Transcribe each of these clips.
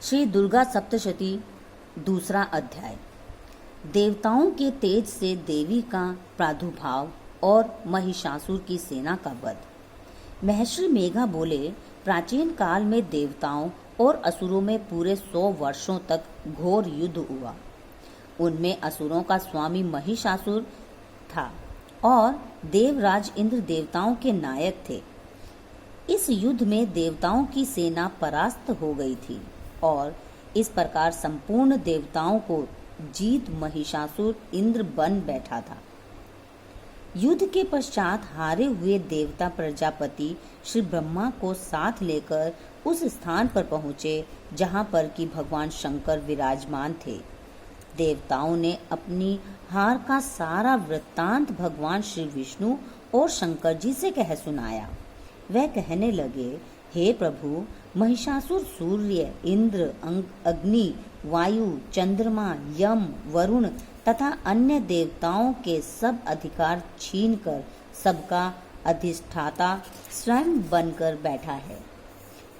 श्री दुर्गा सप्तशती दूसरा अध्याय। देवताओं के तेज से देवी का प्रादुर्भाव और महिषासुर की सेना का वध। महर्षि मेघा बोले, प्राचीन काल में देवताओं और असुरों में पूरे 100 वर्षों तक घोर युद्ध हुआ। उनमें असुरों का स्वामी महिषासुर था और देवराज इंद्र देवताओं के नायक थे। इस युद्ध में देवताओं की सेना परास्त हो गई थी और इस प्रकार संपूर्ण देवताओं को जीत महिषासुर इंद्र बन बैठा था। युद्ध के पश्चात हारे हुए देवता प्रजापति श्री ब्रह्मा को साथ लेकर उस स्थान पर पहुँचे जहाँ पर कि भगवान शंकर विराजमान थे। देवताओं ने अपनी हार का सारा वृत्तांत भगवान श्री विष्णु और शंकर जी से कह सुनाया। वह कहने लगे, हे प्रभु, महिषासुर सूर्य, इंद्र, अग्नि, वायु, चंद्रमा, यम, वरुण तथा अन्य देवताओं के सब अधिकार छीनकर सबका अधिष्ठाता स्वयं बनकर बैठा है।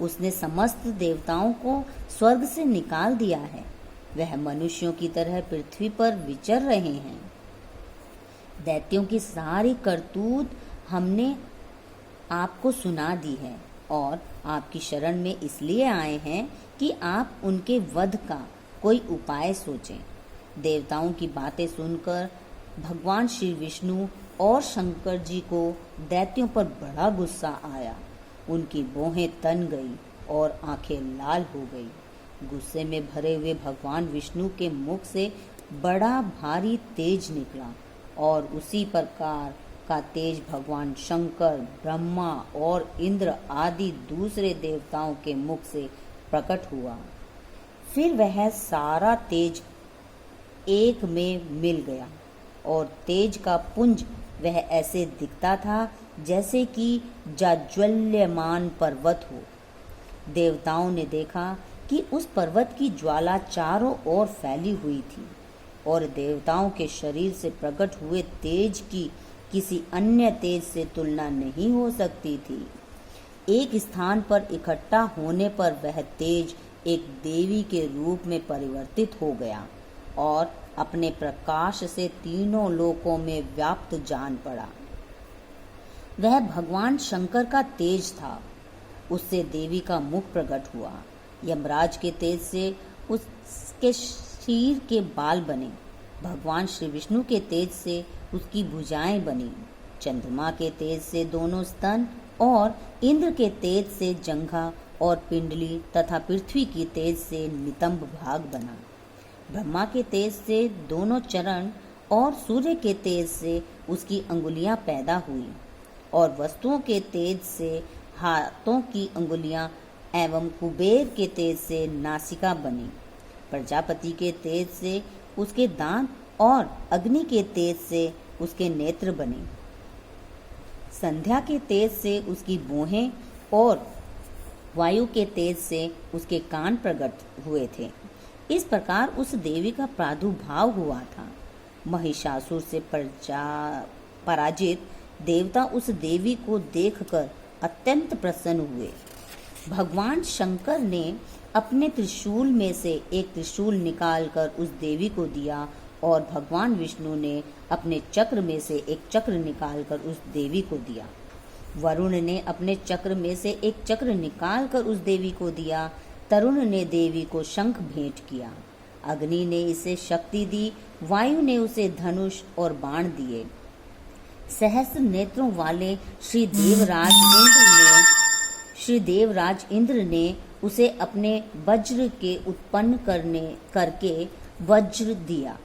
उसने समस्त देवताओं को स्वर्ग से निकाल दिया है। वह मनुष्यों की तरह पृथ्वी पर विचर रहे हैं। दैत्यों की सारी करतूत हमने आपको सुना दी है और आपकी शरण में इसलिए आए हैं कि आप उनके वध का कोई उपाय सोचें। देवताओं की बातें सुनकर भगवान श्री विष्णु और शंकर जी को दैत्यों पर बड़ा गुस्सा आया। उनकी भौहें तन गई और आंखें लाल हो गई। गुस्से में भरे हुए भगवान विष्णु के मुख से बड़ा भारी तेज निकला और उसी प्रकार का तेज भगवान शंकर, ब्रह्मा और इंद्र आदि दूसरे देवताओं के मुख से प्रकट हुआ। फिर वह सारा तेज एक में मिल गया और तेज का पुंज वह ऐसे दिखता था जैसे कि जाज्वल्यमान पर्वत हो। देवताओं ने देखा कि उस पर्वत की ज्वाला चारों ओर फैली हुई थी और देवताओं के शरीर से प्रकट हुए तेज की किसी अन्य तेज से तुलना नहीं हो सकती थी। एक स्थान पर इकट्ठा होने पर वह तेज एक देवी के रूप में परिवर्तित हो गया और अपने प्रकाश से तीनों लोकों में व्याप्त जान पड़ा। वह भगवान शंकर का तेज था। उससे देवी का मुख प्रकट हुआ। यमराज के तेज से उसके शीर के बाल बने। भगवान श्री विष्णु के तेज से उसकी भुजाएं बनी। चंद्रमा के तेज से दोनों स्तन और इंद्र के तेज से जंघा और पिंडली तथा पृथ्वी की तेज से नितंब भाग बना। ब्रह्मा के तेज से दोनों चरण और सूर्य के तेज से उसकी अंगुलियां पैदा हुई और वस्तुओं के तेज से हाथों की अंगुलियां एवं कुबेर के तेज से नासिका बनी। प्रजापति के तेज से उसके दांत और अग्नि के तेज से उसके नेत्र बने। संध्या के तेज से उसकी भौहें और वायु के तेज से उसके कान प्रकट हुए थे। इस प्रकार उस देवी का प्रादुर्भाव हुआ था। महिषासुर से पराजित देवता उस देवी को देखकर अत्यंत प्रसन्न हुए। भगवान शंकर ने अपने त्रिशूल में से एक त्रिशूल निकालकर उस देवी को दिया और भगवान विष्णु ने अपने चक्र में से एक चक्र निकालकर उस देवी को दिया। वरुण ने अपने चक्र में से एक चक्र निकालकर उस देवी को दिया। तरुण ने देवी को शंख भेंट किया। अग्नि ने इसे शक्ति दी। वायु ने उसे धनुष और बाण दिए। सहस्र नेत्रों वाले श्री देवराज इंद्र ने उसे अपने वज्र के उत्पन्न करके वज्र दिया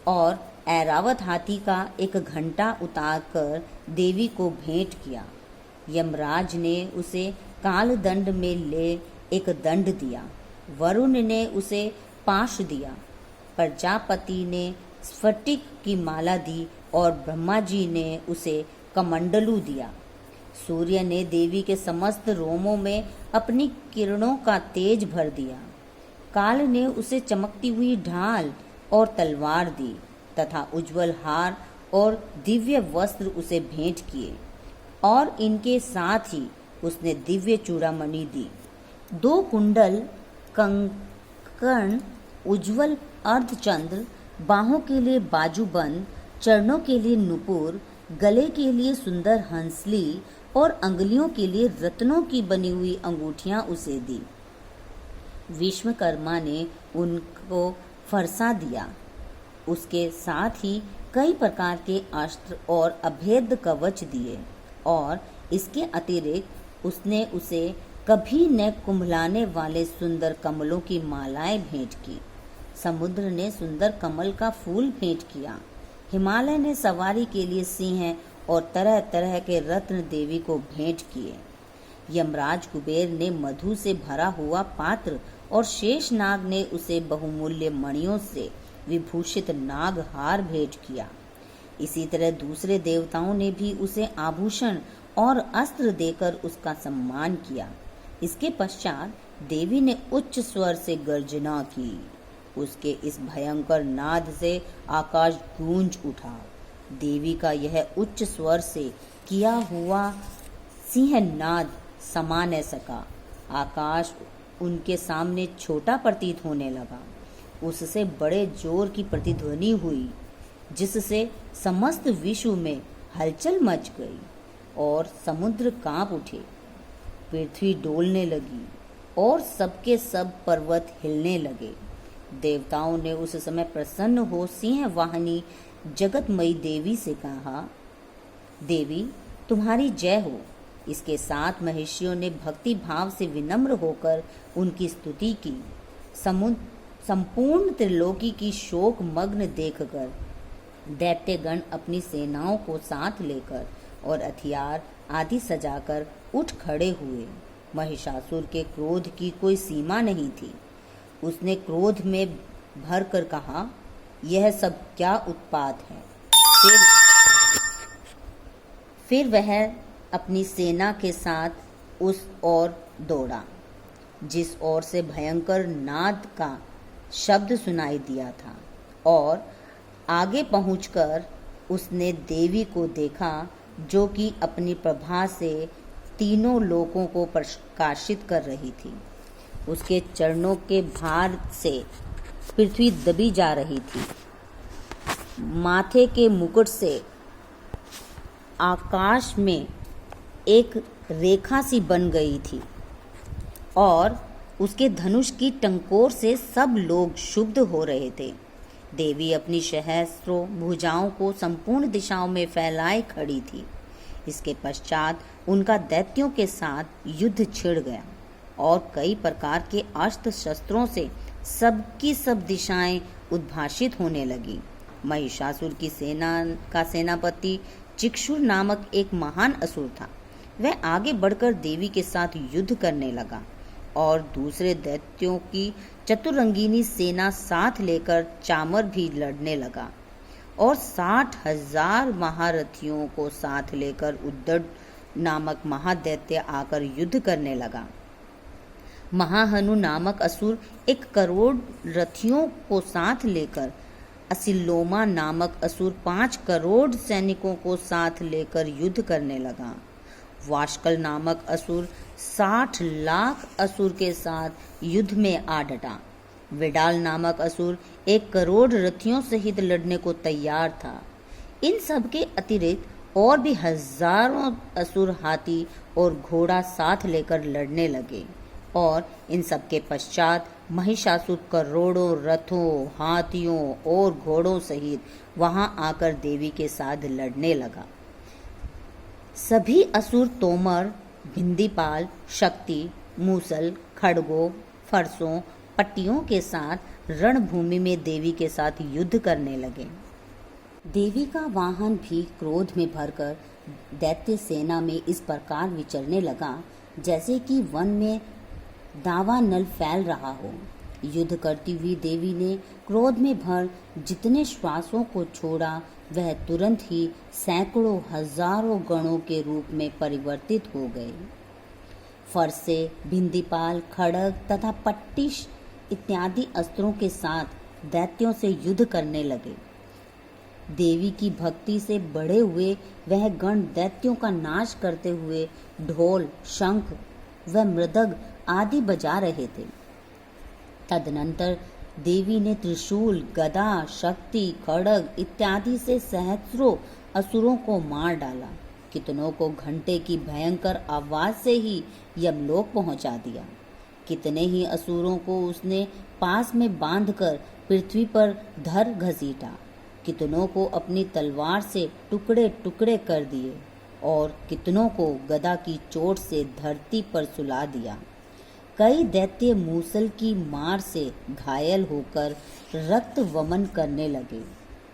और ऐरावत हाथी का एक घंटा उतारकर देवी को भेंट किया। यमराज ने उसे कालदंड में ले एक दंड दिया। वरुण ने उसे पाश दिया। प्रजापति ने स्फटिक की माला दी और ब्रह्मा जी ने उसे कमंडलू दिया। सूर्य ने देवी के समस्त रोमों में अपनी किरणों का तेज भर दिया। काल ने उसे चमकती हुई ढाल और तलवार दी तथा उज्जवल हार और दिव्य वस्त्र उसे भेंट किए और इनके साथ ही उसने दिव्य चूड़ामणि दी। 2 कुंडल कंकण उज्जवल अर्धचंद्र, बाहों के लिए बाजूबंद, चरणों के लिए नुपुर, गले के लिए सुंदर हंसली और अंगुलियों के लिए रत्नों की बनी हुई अंगूठियां उसे दी। विश्वकर्मा ने उनको फरसा दिया। उसके साथ ही कई प्रकार के अस्त्र और अभेद्य कवच दिए और इसके अतिरिक्त उसने उसे कभी न कुम्हलाने वाले सुंदर कमलों की मालाएं भेंट की। समुद्र ने सुंदर कमल का फूल भेंट किया। हिमालय ने सवारी के लिए सिंह और तरह तरह के रत्न देवी को भेंट किए। यमराज कुबेर ने मधु से भरा हुआ पात्र और शेषनाग ने उसे बहुमूल्य मणियों से विभूषित नाग हार भेंट किया। इसी तरह दूसरे देवताओं ने भी उसे आभूषण और अस्त्र देकर उसका सम्मान किया। इसके पश्चात देवी ने उच्च स्वर से गर्जना की। उसके इस भयंकर नाद से आकाश गूंज उठा। देवी का यह उच्च स्वर से किया हुआ सिंहनाद समा न सका। आकाश उनके सामने छोटा प्रतीत होने लगा। उससे बड़े जोर की प्रतिध्वनि हुई, जिससे समस्त विश्व में हलचल मच गई और समुद्र कांप उठे। पृथ्वी डोलने लगी और सबके सब पर्वत हिलने लगे। देवताओं ने उस समय प्रसन्न हो सिंह वाहिनी जगतमयी देवी से कहा, देवी तुम्हारी जय हो। इसके साथ महर्षियों ने भक्ति भाव से विनम्र होकर उनकी स्तुति की। संपूर्ण त्रिलोकी की शोक मग्न देखकर दैत्यगण अपनी सेनाओं को साथ लेकर और हथियार आदि सजाकर उठ खड़े हुए। महिषासुर के क्रोध की कोई सीमा नहीं थी। उसने क्रोध में भर कर कहा, यह सब क्या उत्पात है। फिर वह अपनी सेना के साथ उस ओर दौड़ा जिस ओर से भयंकर नाद का शब्द सुनाई दिया था, और आगे पहुंचकर उसने देवी को देखा जो कि अपनी प्रभा से तीनों लोकों को प्रकाशित कर रही थी। उसके चरणों के भार से पृथ्वी दबी जा रही थी। माथे के मुकुट से आकाश में एक रेखा सी बन गई थी और उसके धनुष की टंकोर से सब लोग क्षुब्ध हो रहे थे। देवी अपनी सहस्त्रों भुजाओं को संपूर्ण दिशाओं में फैलाए खड़ी थी। इसके पश्चात उनका दैत्यों के साथ युद्ध छिड़ गया और कई प्रकार के अस्त्र शस्त्रों से सबकी सब दिशाएं उद्भाषित होने लगी। महिषासुर की सेना का सेनापति चिक्षुर नामक एक महान असुर था। वह आगे बढ़कर देवी के साथ युद्ध करने लगा और दूसरे दैत्यों की चतुरंगिनी सेना साथ लेकर चामर भी लड़ने लगा और 60,000 महारथियों को साथ लेकर उद्दड नामक महादैत्य आकर युद्ध करने लगा। महाहनु नामक असुर 1 करोड़ रथियों को साथ लेकर, असिलोमा नामक असुर 5 करोड़ सैनिकों को साथ लेकर युद्ध करने लगा। वाशकल नामक असुर 60 लाख असुर के साथ युद्ध में आ डटा। विडाल नामक असुर 1 करोड़ रथियों सहित लड़ने को तैयार था। इन सब के अतिरिक्त और भी हजारों असुर हाथी और घोड़ा साथ लेकर लड़ने लगे और इन सब के पश्चात महिषासुर करोड़ों रथों, हाथियों और घोड़ों सहित वहां आकर देवी के साथ लड़ने लगा। सभी असुर तोमर, भिंदीपाल, शक्ति, मूसल, खड़गों, फरसों, पट्टियों के साथ रणभूमि में देवी के साथ युद्ध करने लगे। देवी का वाहन भी क्रोध में भरकर दैत्य सेना में इस प्रकार विचरने लगा जैसे कि वन में दावानल फैल रहा हो। युद्ध करती हुई देवी ने क्रोध में भर जितने श्वासों को छोड़ा वह तुरंत ही सैकड़ों हजारों गणों के रूप में परिवर्तित हो गए। फरसे, भिंदीपाल, खड़ग तथा पट्टिश इत्यादि अस्त्रों के साथ दैत्यों से युद्ध करने लगे। देवी की भक्ति से बढ़े हुए वह गण दैत्यों का नाश करते हुए ढोल, शंख व मृदंग आदि बजा रहे थे। तदनंतर देवी ने त्रिशूल, गदा, शक्ति, खड्ग इत्यादि से सहस्रों असुरों को मार डाला। कितनों को घंटे की भयंकर आवाज से ही यमलोक पहुंचा दिया। कितने ही असुरों को उसने पास में बांधकर पृथ्वी पर धर घसीटा। कितनों को अपनी तलवार से टुकड़े टुकड़े कर दिए और कितनों को गदा की चोट से धरती पर सुला दिया। कई दैत्य मूसल की मार से घायल होकर रक्त वमन करने लगे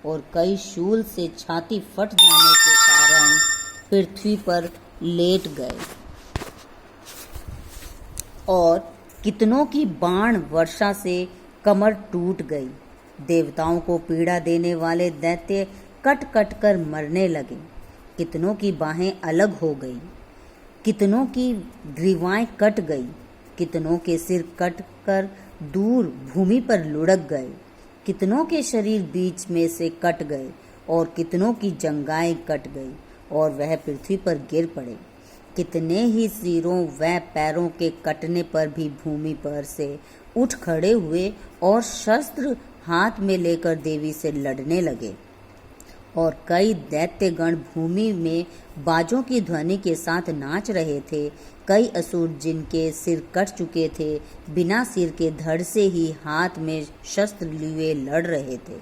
और कई शूल से छाती फट जाने के कारण पृथ्वी पर लेट गए और कितनों की बाण वर्षा से कमर टूट गई। देवताओं को पीड़ा देने वाले दैत्य कट कट कर मरने लगे। कितनों की बाहें अलग हो गई, कितनों की ग्रीवाएं कट गई, कितनों के सिर कट कर दूर भूमि पर लुढ़क गए, कितनों के शरीर बीच में से कट गए और कितनों की जंघाएं कट गई और वह पृथ्वी पर गिर पड़े। कितने ही सिरों व पैरों के कटने पर भी भूमि पर से उठ खड़े हुए और शस्त्र हाथ में लेकर देवी से लड़ने लगे। और कई दैत्यगण भूमि में बाजों की ध्वनि के साथ नाच रहे थे। कई असुर जिनके सिर कट चुके थे बिना सिर के धड़ से ही हाथ में शस्त्र लिए लड़ रहे थे।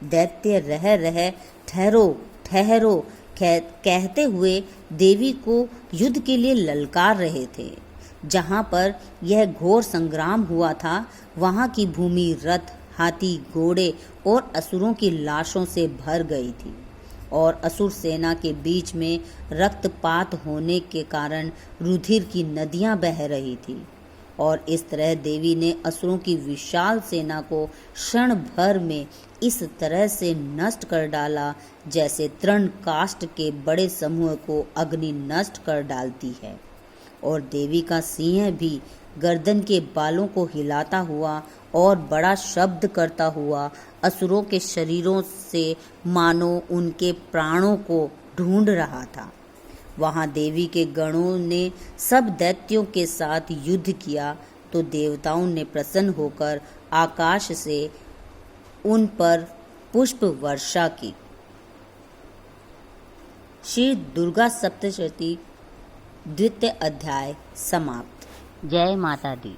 दैत्य रह रह ठहरो ठहरो कहते हुए देवी को युद्ध के लिए ललकार रहे थे। जहाँ पर यह घोर संग्राम हुआ था वहाँ की भूमि रथ, हाथी, घोड़े और असुरों की लाशों से भर गई थी और असुर सेना के बीच में रक्तपात होने के कारण रुधिर की नदियां बह रही थी। और इस तरह देवी ने असुरों की विशाल सेना को क्षण भर में इस तरह से नष्ट कर डाला जैसे तृण काष्ठ के बड़े समूह को अग्नि नष्ट कर डालती है। और देवी का सिंह भी गर्दन के बालों को हिलाता हुआ और बड़ा शब्द करता हुआ असुरों के शरीरों से मानो उनके प्राणों को ढूंढ रहा था। वहां देवी के गणों ने सब दैत्यों के साथ युद्ध किया तो देवताओं ने प्रसन्न होकर आकाश से उन पर पुष्प वर्षा की। श्री दुर्गा सप्तशती द्वितीय अध्याय समाप्त। जय माता दी।